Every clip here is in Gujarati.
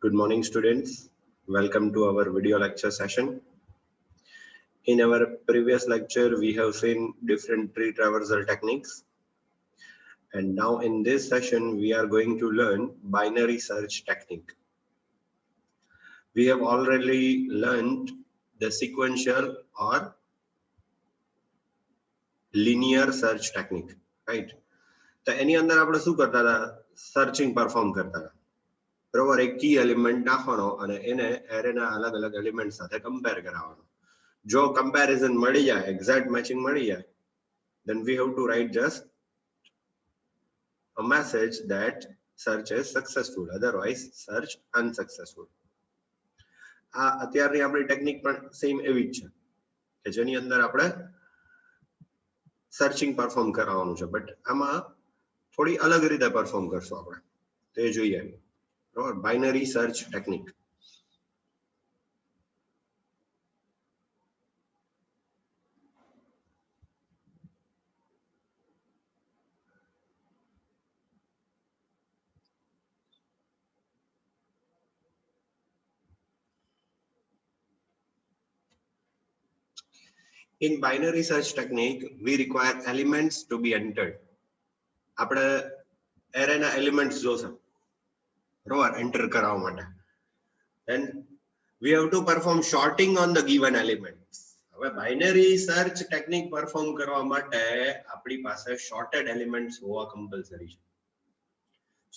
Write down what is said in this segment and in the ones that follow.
Good morning, students. Welcome to our video lecture session. In our previous lecture, we have seen different tree traversal techniques. And now in this session, we are going to learn binary search technique. We have already learned the sequential or linear search technique, right? તો એની અંદર આપણે શું કરતા હતા? સર્ચિંગ પરફોર્મ કરતા હતા. બરોબર, એક કી એલિમેન્ટ નાખવાનો અને એને એરેના અલગ અલગ એલિમેન્ટ સાથે કમ્પેર કરાવવાનો. જો કમ્પેરિઝન મળી જાય, એક્ઝેક્ટ મેચિંગ મળી જાય, then we have to write just a message that search is successful, otherwise search unsuccessful. આ અત્યારની આપણી ટેકનિક પણ સેમ એવી જ છે કે જેની અંદર આપણે સર્ચિંગ પરફોર્મ કરાવવાનું છે, બટ આમાં થોડી અલગ રીતે પરફોર્મ કરશું આપણે, તે જોઈએ. બરાબર, binary search technique. In binary search technique, we require elements to be entered. આપણે એરેના એલિમેન્ટ્સ જોશે, બરાબર, એન્ટર કરાવવા માટે. Then we have to perform sorting on the given elements. હવે બાઇનરી સર્ચ ટેકનિક પરફોર્મ કરવા માટે આપણી પાસે શોર્ટેડ એલિમેન્ટ્સ હોવા કમ્પલસરી છે.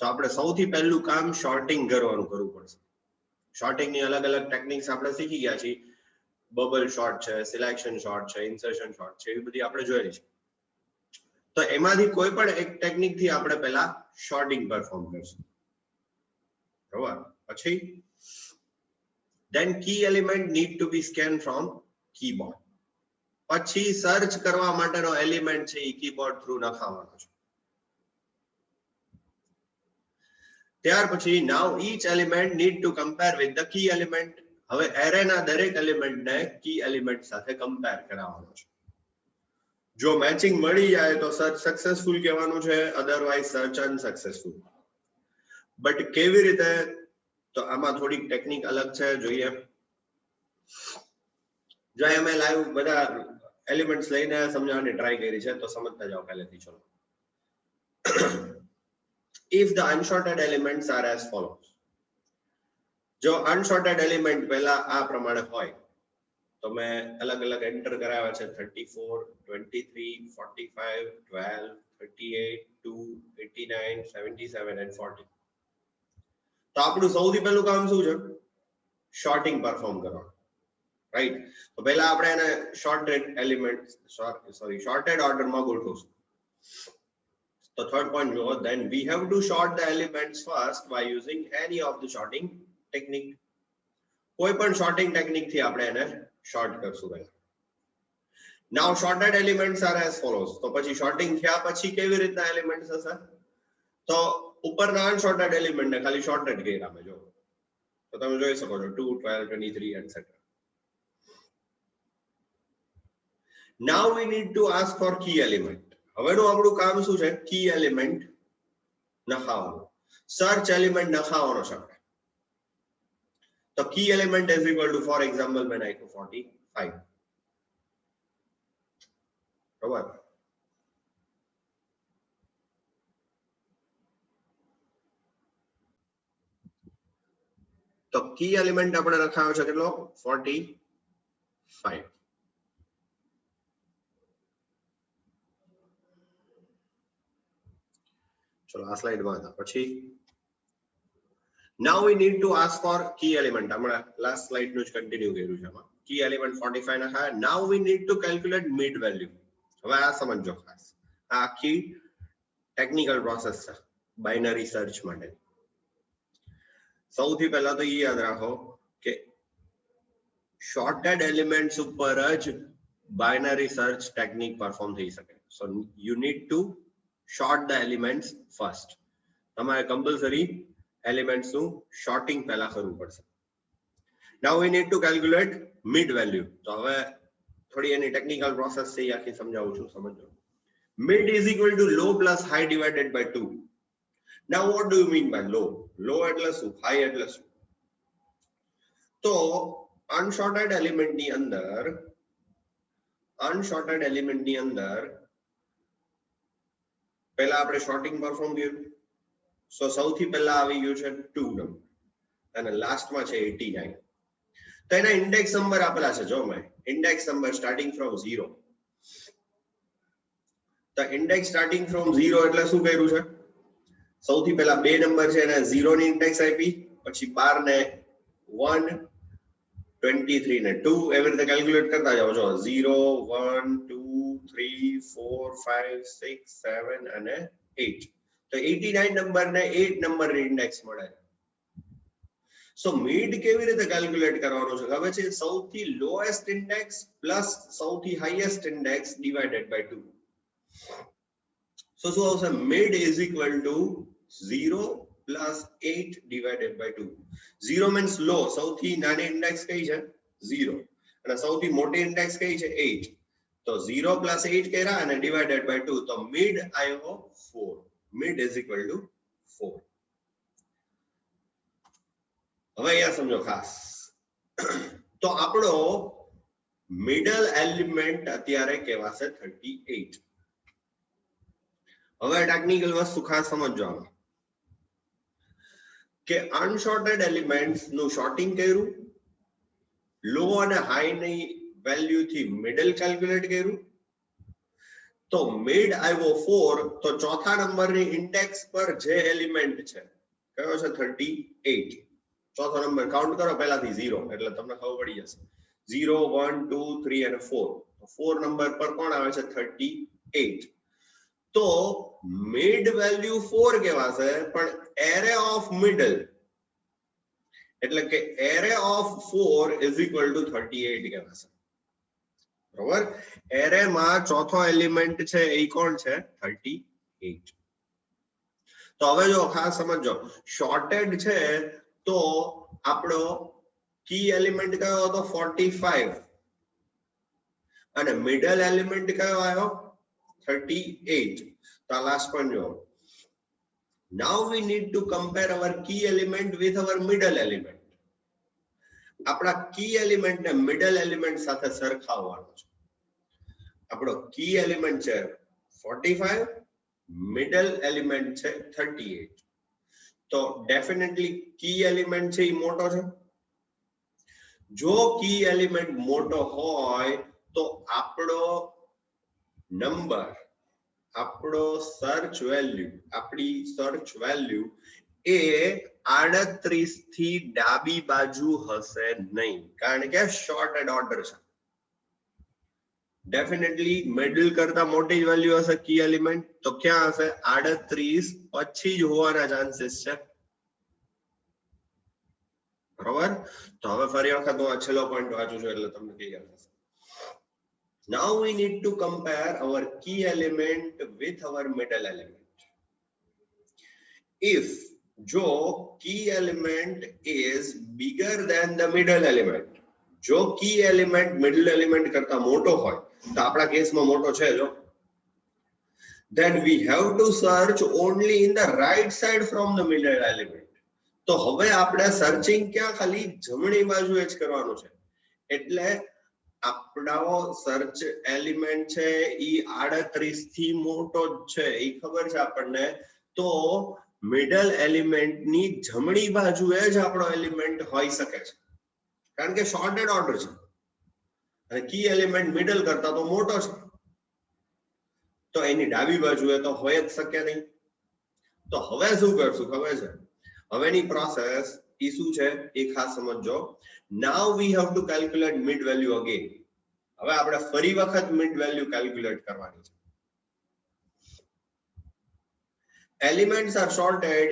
સો આપણે સૌથી પહેલું કામ શોર્ટિંગ કરવું પડશે. શોર્ટિંગની અલગ અલગ ટેકનિક્સ આપણે શીખી ગયા છીએ. બબલ શોર્ટ છે, સિલેક્શન શોર્ટ છે, ઇન્સર્શન શોર્ટ છે, એ બધી આપણે જોયેલી છે. તો એમાંથી કોઈ પણ એક ટેકનિક થી આપણે પહેલા શોર્ટિંગ પરફોર્મ કરશું, બરાબર. પછી then key element need to be scanned from keyboard. પછી સર્ચ કરવા માટેનો એલિમેન્ટ છે એ કીબોર્ડ થ્રુ નખાવવાનો છે. ત્યાર પછી now each element need to compare with the key element. હવે એરેના દરેક એલિમેન્ટને કી એલિમેન્ટ સાથે કમ્પેર કરાવવાનો છે. જો મેચિંગ મળી જાય તો સર્ચ સક્સેસફુલ કહેવાનું છે, અધરવાઇઝ સર્ચ અનસક્સેસફુલ. બટ કેવી રીતે? તો આમાં થોડીક ટેકનિક અલગ છે, જોઈએ. જો અમે લાઈવ બધા એલિમેન્ટ્સ લઈને સમજાવવાની ટ્રાય કરી છે, તો સમજતા જાઓ પહેલેથી. ચલો. If the unsorted elements are as follows. જો અનસોર્ટેડ એલિમેન્ટ પહેલા આ પ્રમાણે હોય તો મેં અલગ અલગ એન્ટર કરાવ્યા છે: 34, 23, 45, 12, 38, 2, 89, 77 and 40. તો આપણું સૌથી પહેલું કામ શું છે? શોર્ટિંગ પરફોર્મ કરવાનું, રાઈટ. તો પહેલા આપણે એને શોર્ટેડ એલિમેન્ટ શોર્ટેડ ઓર્ડરમાં ગોઠવશું. તો થર્ડ પોઈન્ટ જો, then we have to sort the elements first by using any of the sorting technique. કોઈ પણ sorting technique થી આપણે એને શોર્ટ કરશું પહેલા. now sorted elements are as follows. તો પછી sorting થયા પછી કેવી રીતના એલિમેન્ટ્સ હશે? તો ઉપરના અનસોર્ટેડ એલિમેન્ટ ને ખાલી શોર્ટેડ કર્યા અમે, જો તો તમે જોઈ શકો છો 2, 12, 23 etc. now we need to ask for key element. હવેનું આપણું કામ શું છે? કી એલિમેન્ટ નખાવવાનું, સર્ચ એલિમેન્ટ નખાવવાનો છે. તો key element is equal to, for example, મેં નાખ્યું 45, બરાબર. તો કી એલિમેન્ટ આપણે નખાવ્યો છે કેટલો? 45. ચલો આ સ્લાઇડમાં હતા. પછી now we need to ask for key element. આપણે લાસ્ટ સ્લાઇડ નું જ કન્ટિન્યુ કર્યું છે આમાં. key element 45 નખાય. now we need to calculate mid value. હવે આ સમજો ખાસ, આ આખી ટેકનિકલ પ્રોસેસ છે બાઇનરી સર્ચ માટે. સૌથી પહેલા તો એ યાદ રાખો કે શોર્ટેડ એલિમેન્ટ્સ ઉપર જ બાઇનરી સર્ચ ટેકનિક પરફોર્મ થઈ શકે. So you need to short the elements first. તમારે કમ્પલસરી એલિમેન્ટ્સ નું શોર્ટિંગ પહેલા કરવું પડશે. now we need to calculate mid value. તો હવે થોડી એની ટેકનિકલ પ્રોસેસ છે એ આખી સમજાવું છું, સમજો. mid is equal to low plus high divided by 2. now what do you mean by low? low એટલે શું? high એટલે શું? તો અનસોર્ટેડ એલિમેન્ટની અંદર પહેલા આપણે શોર્ટિંગ પરફોર્મ કર્યું. સો સૌથી પહેલા આવી ગયું છે 2 નંબર અને લાસ્ટમાં છે 89. તો એના ઇન્ડેક્સ નંબર આપેલા છે. જો મેં ઇન્ડેક્સ નંબર સ્ટાર્ટિંગ ફ્રોમ 0. તો ઇન્ડેક્સ સ્ટાર્ટિંગ ફ્રોમ 0 એટલે શું કર્યું છે? સૌથી પહેલા બે નંબર છે એને 0 ની ઇન્ડેક્સ આપી, પછી 12 ને 1, 23 ને 2, એવી રીતે કેલ્ક્યુલેટ કરતા જાઓ છો. 0 1 2 3 4 5 6 7 અને 8. તો 89 નંબર ને 8 નંબર ની ઇન્ડેક્સ મળે. સો મિડ કેવી રીતે કેલ્ક્યુલેટ કરવાનો છે? હવે છે સૌથી લોએસ્ટ ઇન્ડેક્સ પ્લસ સૌથી highest index divided by 2. So શું આવશે? Mid is equal to 0 plus 8 divided by 2. 0 means low, સૌથી નાની ઇન્ડેક્સ કઈ છે? 0, અને સૌથી મોટી ઇન્ડેક્સ કઈ છે? 8. તો 0 પ્લસ 8 કર્યા અને ડિવાઇડેડ બાય 2, તો મિડ આવ્યો 4. Mid is equal two 4. હવે અહીંયા સમજો ખાસ, તો આપણો મિડલ એલિમેન્ટ અત્યારે કહેવાશે 38. હવે ટેકનિકલ વસ્તુ ખાસ સમજજો આમાં, કે અનસોર્ટેડ એલિમેન્ટ્સ નું શોર્ટિંગ કર્યું, લો અને હાઈ ની વેલ્યુ થી મિડલ કેલ્ક્યુલેટ કર્યું. તો મિડ આવ્યો 4. તો ચોથા નંબરની ઇન્ડેક્સ પર જે એલિમેન્ટ છે કયો છે? 38. ચોથો નંબર કાઉન્ટ કરો પહેલાથી 0, એટલે તમને ખબર પડી જશે. 0 1 2 3 અને 4. તો 4 નંબર પર કોણ આવે છે? 38. તો મિડ વેલ્યુ 4 કહેવાશે, પણ એરે ઓફ મિડલ એટલે કે array of 4 is equal two 38 કહેવાશે. બરોબર? એરે માં ચોથો એલિમેન્ટ છે એ કોણ છે? 38. તો હવે જો ખાસ સમજો, શોર્ટેડ છે તો આપણો કી એલિમેન્ટ કયો હતો? 45. અને મિડલ એલિમેન્ટ કયો આવ્યો? 38. તો લાસ્ટ પોઈન્ટ જો, now we need to compare our key element with our middle element. આપણા કી એલિમેન્ટ ને મિડલ એલિમેન્ટ સાથે સરખાવવાનો છે. આપણો કી એલિમેન્ટ છે 45, મિડલ એલિમેન્ટ છે 38. તો ડેફિનેટલી કી એલિમેન્ટ છે એ મોટો છે. જો કી એલિમેન્ટ મોટો હોય તો આપણો નંબર, આપણો સર્ચ વેલ્યુ, આપણી સર્ચ વેલ્યુ એ 38 થી ડાબી બાજુ હશે નહીં, કારણ કે શોર્ટેડ ઓર્ડર છે. ડેફિનેટલી મિડલ કરતા મોટી વેલ્યુ હશે કી એલિમેન્ટ, તો ક્યાં હશે? 38 પછી જ હોવાના ચાન્સીસ છે. બરોબર? તો હવે ફરી વખત હું આ છેલ્લો પોઈન્ટ વાંચું છું એટલે તમને ક્લિયર થશે. Now we need to compare our key element with our middle element. If જો key element is bigger than the middle element, જો key element middle element કરતા મોટો હોય, તો આપણા કેસમાં મોટો છે જો, then we have to search only in the right side from the middle element. તો હવે આપણે સર્ચિંગ ક્યાં? ખાલી જમણી બાજુએ જ કરવાનું છે. એટલે આપણો સર્ચ એલિમેન્ટ છે ઈ 38 થી મોટો જ છે, ઈ ખબર છે આપણને. તો મિડલ એલિમેન્ટ ની જમણી બાજુએ જ આપણો એલિમેન્ટ હોઈ શકે છે, કારણ કે શોર્ટેડ ઓર્ડર છે અને કી એલિમેન્ટ મિડલ કરતા તો મોટો છે, તો એની ડાબી બાજુએ તો હોય જ શકે નહીં. તો હવે શું કરશું ખબર છે? હવેની પ્રોસેસ ઈ શું છે એ ખાસ સમજો. Now we have to calculate mid value again. હવે આપણે ફરી વખત મિડ વેલ્યુ કેલ્ક્યુલેટ કરવાની છે. Elements are sorted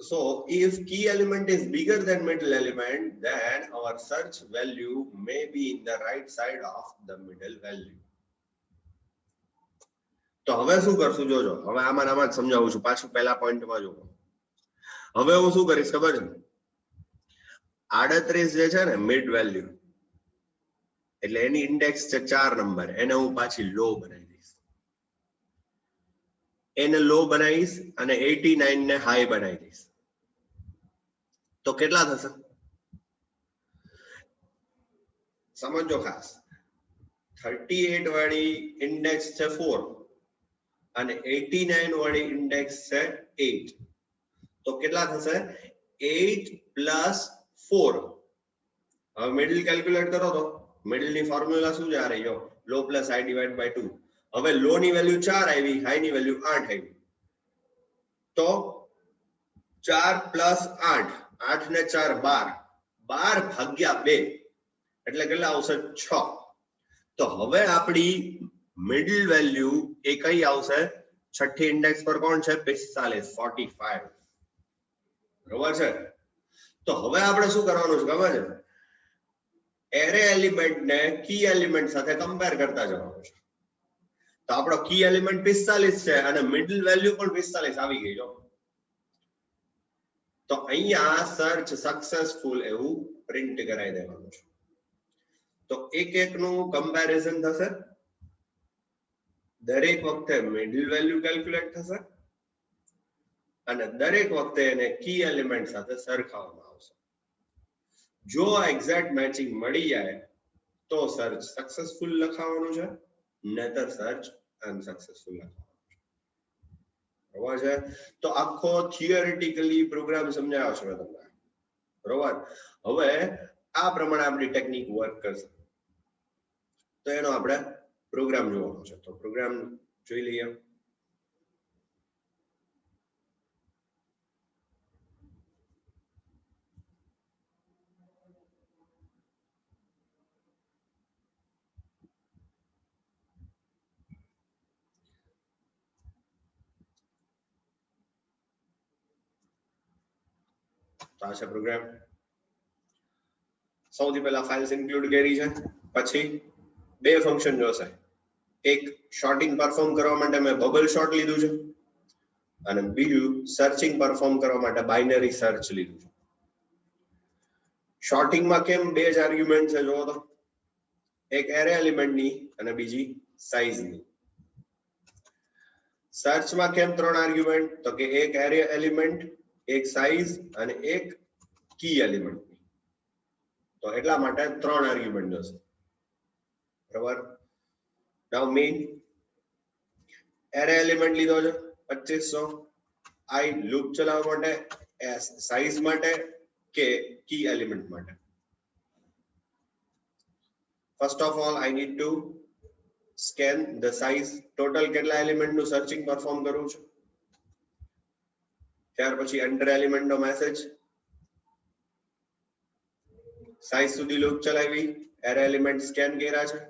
so if key element is bigger than middle element, then our search value may be in the right side of the middle value. તો હવે શું કરશું જોજો, હવે આમાં જ સમજાવું છું. પાછું પહેલા પોઈન્ટમાં જો, હવે હું શું કરીશ ખબર છે? 38 જે છે ને મિડ વેલ્યુ, એટલે એની ઇન્ડેક્સ છે 4 નંબર, એને હું પાછી લો બનાવી દઈશ. એને લો બનાવીશ અને 89 ને હાઈ બનાવી દઈશ. તો કેટલા થશે? સમજો ખાસ 38 વાળી ઇન્ડેક્સ છે 4 અને 89 વાળી ઇન્ડેક્સ છે 8, તો કેટલા થશે 8 પ્લસ 4. હવે મિડલ કેલ્ક્યુલેટ કરો તો મિડલ ની ફોર્મ્યુલા શું છે? આ રહી જો લો પ્લસ હાઈ ડિવાઇડ બાય 2. હવે લો ની વેલ્યુ 4 આવી, હાઈ ની વેલ્યુ 8 આવી, તો 4 પ્લસ 8, 8 ને 4 12, 12 ભાગ્યા 2 એટલે કેટલા આવશે 6. તો હવે આપણી મિડલ વેલ્યુ એ કઈ આવશે? છઠ્ઠી ઇન્ડેક્સ પર કોણ છે? 45, 45. બરોબર છે. તો હવે આપણે શું કરવાનું છે ખબર છે? એરે એલિમેન્ટ ને કી એલિમેન્ટ સાથે કમ્પેર કરતા જવાનું છે. તો આપણો કી એલિમેન્ટ 45 છે અને મિડલ વેલ્યુ પણ 45 આવી ગઈ. જો તો અહીંયા સર્ચ સક્સેસફુલ એવું પ્રિન્ટ કરાવી દેવાનું છે. તો એક એક નું કમ્પેરિઝન થશે, દરેક વખતે મિડલ વેલ્યુ કેલ્ક્યુલેટ થશે અને દરેક વખતે એને કી એલિમેન્ટ સાથે સરખાવવામાં આવશે. જો એક્ઝેક્ટ મેચિંગ મળી જાય તો સર્ચ સક્સેસફુલ લખાવવાનું છે, નહીતર સર્ચ અનસક્સેસફુલ લખાવવાનું છે. બરોબર છે. તો આખો થિયોરેટિકલી પ્રોગ્રામ સમજાવ્યો છે મેં તમને. બરોબર. હવે આ પ્રમાણે આપણી ટેકનિક વર્ક કરશે. તો એનો આપણે પ્રોગ્રામ જોવાનો છે. તો પ્રોગ્રામ જોઈ લઈએ. તો આ છે પ્રોગ્રામ. સૌથી પહેલા ફાઇલ્સ ઇન્ક્લુડ કરી છે, પછી બે ફંક્શન જોશે. એક શોર્ટિંગ પરફોર્મ કરવા માટે મેં બબલ શોર્ટ લીધું છે અને બીજું સર્ચિંગ પરફોર્મ કરવા માટે બાઇનરી સર્ચ લીધું છે. શોર્ટિંગમાં કેમ બે જ આર્ગ્યુમેન્ટ છે જોવો તો, એક એરે એલિમેન્ટની અને બીજી સાઇઝની. સર્ચમાં કેમ ત્રણ આર્ગ્યુમેન્ટ? તો કે એક એરે એલિમેન્ટ, એક સાઇઝ અને એક કી એલિમેન્ટ. તો એટલા માટે ત્રણ આર્ગ્યુમેન્ટ જશે. બરાબર. નાઉ મેઇન એરે એલિમેન્ટ લીધો છે 2500, આઈ લૂપ ચલાવવા માટે, એસ સાઇઝ માટે કે કી એલિમેન્ટ માટે. First of all I need two scan the size. Total કેટલા એલિમેન્ટ નું સર્ચિંગ પરફોર્મ કરવું છે. ત્યાર પછી એન્ટર એલિમેન્ટ નો મેસેજ, સાઇઝ સુધી લૂપ ચલાવી, એરે એલિમેન્ટ સ્કેન કર્યા છે.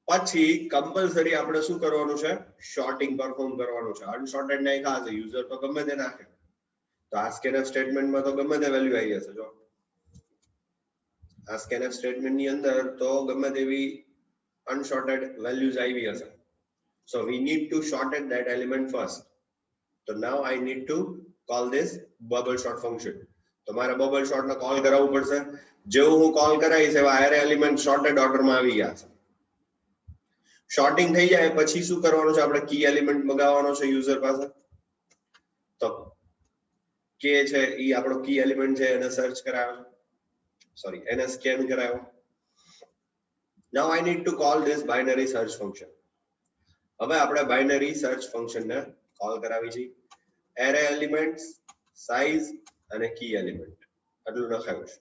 પછી કમ્પલસરી આપણે શું કરવાનું છે? શોર્ટિંગ પરફોર્મ કરવાનું છે. અનશોર્ટેડ નાખ્યા હશે યુઝર તો ગમે તે નાખે. તો આ સ્કેનફ સ્ટેટમેન્ટમાં તો ગમે તે વેલ્યુ આવી જશે. જો આ સ્કેનફ સ્ટેટમેન્ટ ની અંદર તો ગમે તેવી અનશોર્ટેડ વેલ્યુઝ આવી હશે. So we need to sorted that element first. તો now I need to call this bubble sort function. તો મારે બબલ શોર્ટ ને કોલ કરાવવું પડશે. જેવું હું કોલ કરાવીશ એવા એરે એલિમેન્ટ શોર્ટેડ ઓર્ડરમાં આવી ગયા છે. શોર્ટિંગ થઈ જાય પછી શું કરવાનું છે? આપણે કી એલિમેન્ટ મગાવવાનો છે યુઝર પાસે. તો કે છે એ આપણો કી એલિમેન્ટ છે, એને સર્ચ કરાવ્યો, સોરી એને સ્કેન કરાવ્યો. Now I need to call this binary search function. હવે આપણે બાઇનરી સર્ચ ફંક્શન ને કોલ કરાવી છે. એરે એલિમેન્ટ્સ, સાઇઝ અને કી એલિમેન્ટ આટલું લખાયું છે.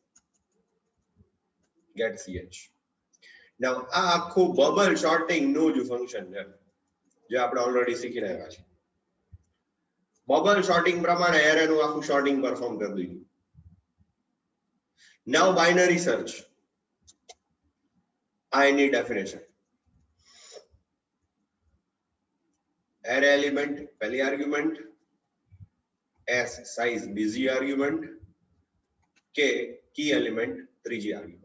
get ch. નાઉ આ આખું બબલ શોર્ટિંગ નું જ ફંક્શન છે જે આપણે ઓલરેડી શીખી રહ્યા છે. બબલ શોર્ટિંગ પ્રમાણે એરે નું આખું શોર્ટિંગ પરફોર્મ કરી દીધું. નાઉ બાઇનરી સર્ચ. આ એની ડેફિનેશન. એરે એલિમેન્ટ પહેલી આર્ગ્યુમેન્ટ, એસ સાઇઝ બીજી આર્ગ્યુમેન્ટ, કે કી એલિમેન્ટ ત્રીજી આર્ગ્યુમેન્ટ.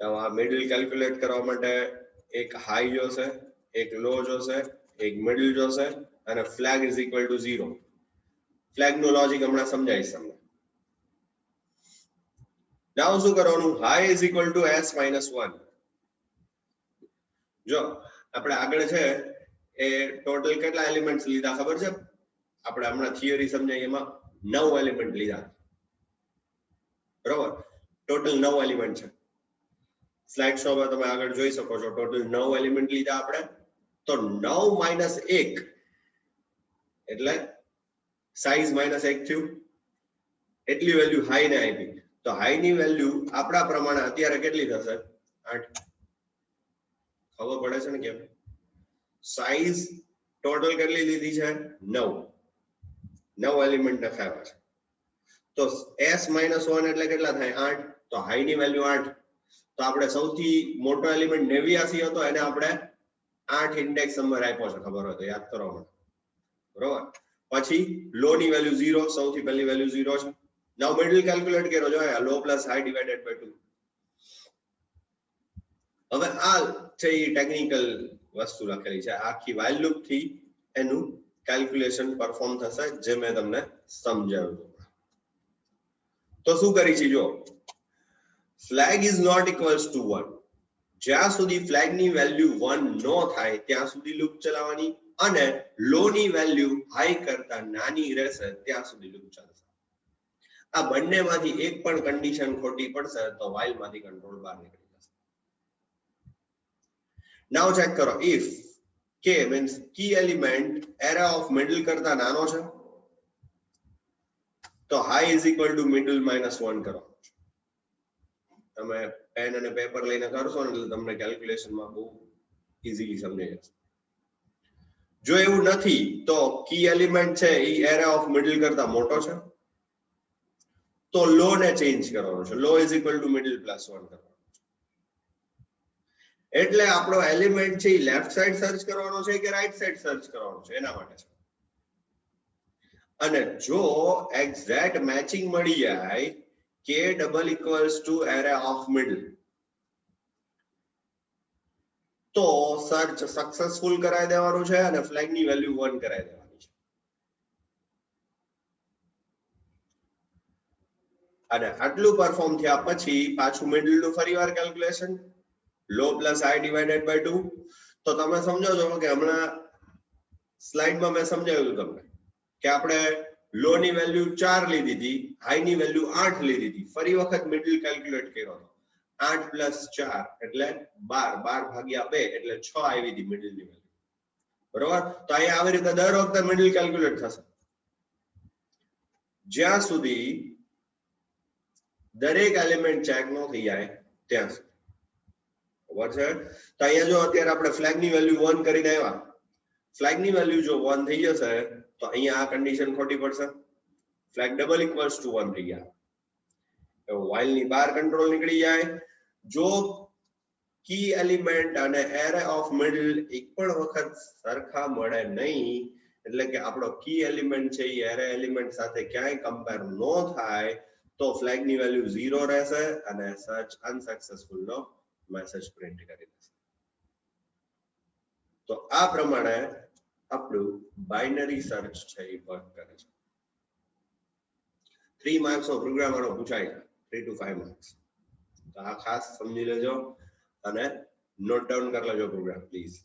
આ મિડલ કેલ્ક્યુલેટ કરવા માટે એક હાઈ જોશે, એક લો જોશે, એક મિડલ જોશે અને flag is equal to 0. Flag નું લોજિક હમણાં સમજાવીશ તમને. નાઉ શું કરવાનું? High is equal two s minus 1. જો આપણે આગળ છે એ ટોટલ કેટલા એલિમેન્ટ્સ લીધા ખબર છે? આપણે હમણાં થિયરી સમજાય એમાં 9 એલિમેન્ટ લીધા. બરોબર. ટોટલ 9 એલિમેન્ટ છે. સ્લાઇડ શો માં તમે આગળ જોઈ શકો છો ટોટલ 9 એલિમેન્ટ લીધા આપણે. તો 9 માઇનસ 1 એટલે સાઈઝ માઇનસ 1 થયું. એટલી વેલ્યુ હાઈ ને આપી. તો હાઈ ની વેલ્યુ આપણા પ્રમાણે અત્યારે કેટલી થશે? 8. ખબર પડે છે ને કેમ? સાઈઝ ટોટલ કેટલી લીધી છે? 9. 9 એલિમેન્ટ લખાવ્યા છે. તો s માઇનસ 1 એટલે કેટલા થાય? 8. તો હાઈ ની વેલ્યુ 8. તો આપણે સૌથી મોટો એલિમેન્ટ 89 હતો એને આપણે 8 ઇન્ડેક્સ નંબર આપ્યો છે, ખબર હોય તો યાદ કરો મને. બરોબર. પછી લો ની વેલ્યુ 0, સૌથી પહેલી વેલ્યુ 0 છે. નાઉ મિડલ કેલ્ક્યુલેટ કરો. જો લો પ્લસ હાઈ ડિવાઇડેડ બાય 2. હવે આ છે એ ટેકનિકલ વસ્તુ લખેલી છે. આખી while લૂપ થી એનું કેલ્ક્યુલેશન પરફોર્મ થશે, જે મેં તમને સમજાવ્યું. તો શું કરી છે? જો flag is not equals to 1, જ્યાં સુધી ફ્લેગ ની વેલ્યુ 1 નો થાય ત્યાં સુધી લૂપ ચલાવવાની, અને લો ની વેલ્યુ હાઈ કરતા નાની રહેશે ત્યાં સુધી લૂપ ચાલશે. આ બંનેમાંથી એક પણ કન્ડિશન ખોટી પડશે તો while માંથી કંટ્રોલ બહાર નીકળી જશે. નાઉ ચેક કરો. If k means key element array of middle કરતા નાનો છે તો high is equal to middle minus 1 કરો. તમે પેન અને પેપર લઈને કરશો ને એટલે તમને કેલ્ક્યુલેશનમાં બહુ ઈઝીલી સમજાઈ જશે. જો એવું નથી તો કી એલિમેન્ટ છે એ એરે ઓફ મિડલ કરતા મોટો છે તો લો ને ચેન્જ કરવાનો છે. Low is equal to middle plus 1 કરવાનો છે. એટલે આપણો એલિમેન્ટ છે એ લેફ્ટ સાઈડ સર્ચ કરવાનો છે કે રાઈટ સાઈડ સર્ચ કરવાનો છે એના માટે છે. અને જો એક્ઝેક્ટ મેચિંગ મળી જાય k double equals to array of middle, તો સર્ચ સક્સેસફુલ કરાવી દેવાનું છે અને ફ્લેગ ની વેલ્યુ 1 કરાવી દેવાની છે. અને આટલું પરફોર્મ થયા પછી પાછું મિડલ નું ફરીવાર calculation, low plus high divided by 2. તો તમે સમજો છો કે હમણાં સ્લાઇડમાં મેં સમજાવ્યું તમને કે આપણે લો ની વેલ્યુ 4 લીધી હતી, હાઈ ની વેલ્યુ 8 લીધી હતી. ફરી વખત મિડલ કેલ્ક્યુલેટ કર્યો હતો. 8 પ્લસ 4 એટલે 12, 12 ભાગ્યા 2 એટલે 6 આવી હતી મિડલ ની વેલ્યુ. બરોબર. તો અહીંયા આવી રીતે દર વખતે મિડલ કેલ્ક્યુલેટ થશે જ્યાં સુધી દરેક એલિમેન્ટ ચેક ન થઈ જાય ત્યાં સુધી. બરાબર છે. તો અહીંયા જો અત્યારે આપણે ફ્લેગ ની વેલ્યુ 1 કરીને આવ્યા, ફ્લેગ ની વેલ્યુ જો 1 થઈ જશે તો અહીંયા આ કન્ડિશન ખોટી પડશે. ફ્લેગ ડબલ ઇક્વલ્સ ટુ 1 થઈ ગયા. while ની બહાર કંટ્રોલ નીકળી જાય. જો કી એલિમેન્ટ અને એરે ઓફ મિડલ એક પણ વખત સરખા મળે નહીં, એટલે કે આપણો કી એલિમેન્ટ છે એ એરે એલિમેન્ટ સાથે ક્યાંય કમ્પેર ન થાય, તો ફ્લેગ ની વેલ્યુ 0 રહેશે અને સર્ચ અનસક્સેસફુલ નો મેસેજ પ્રિન્ટ કરી દેશે. તો આ પ્રમાણે આપણું બાઇનરી સર્ચ છે એ વર્ક કરે છે. 3 માર્ક્સ નો પ્રોગ્રામ આનો પૂછાય છે, 3 to 5 માર્ક્સ. તો આ ખાસ સમજી લેજો અને નોટ ડાઉન કરી લેજો પ્રોગ્રામ પ્લીઝ.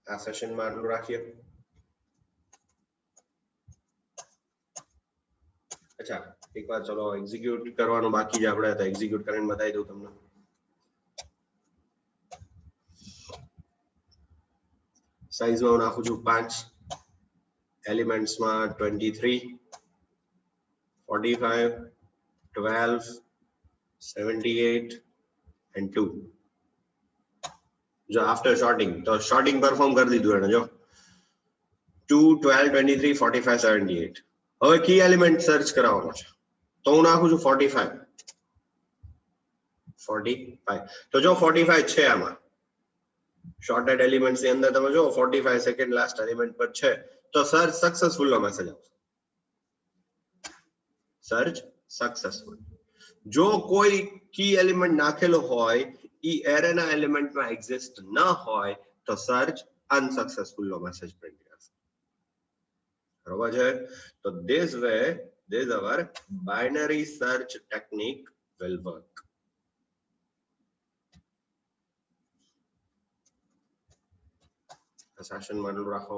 આ સેશનમાં આટલું રાખીએ. અચ્છા, એકવાર ચલો એક્ઝિક્યુટ કરવાનું બાકી છે આપણે, તો એક્ઝિક્યુટ કરીને બતાવી દઉં તમને. સાઈઝમાં હું નાખું છું 5, એલિમેન્ટ્સમાં 23, 45, 12, 78 and 2. જો આફ્ટર શોર્ટિંગ, તો શોર્ટિંગ પરફોર્મ કરી દીધું એને. જો 2, 12, 23, 45, 78. હવે કી એલિમેન્ટ સર્ચ કરાવવાનો છે તો હું નાખું છું 45. 45. તો જો 45 છે આમાં શોર્ટેડ એલિમેન્ટ્સ ની અંદર, તમે જો 45 સેકન્ડ લાસ્ટ એલિમેન્ટ પર છે, તો સર્ચ સક્સેસફુલ નો મેસેજ આવશે. Search successful. જો કોઈ કી એલિમેન્ટ નાખેલો હોય ઈ એરે ના એલિમેન્ટમાં એક્ઝિસ્ટ ન હોય તો સર્ચ અનસક્સેસફુલ નો મેસેજ પ્રિન્ટ કરશે. બરોબર છે. તો this way this our binary search technique will work. Session માં રાખો.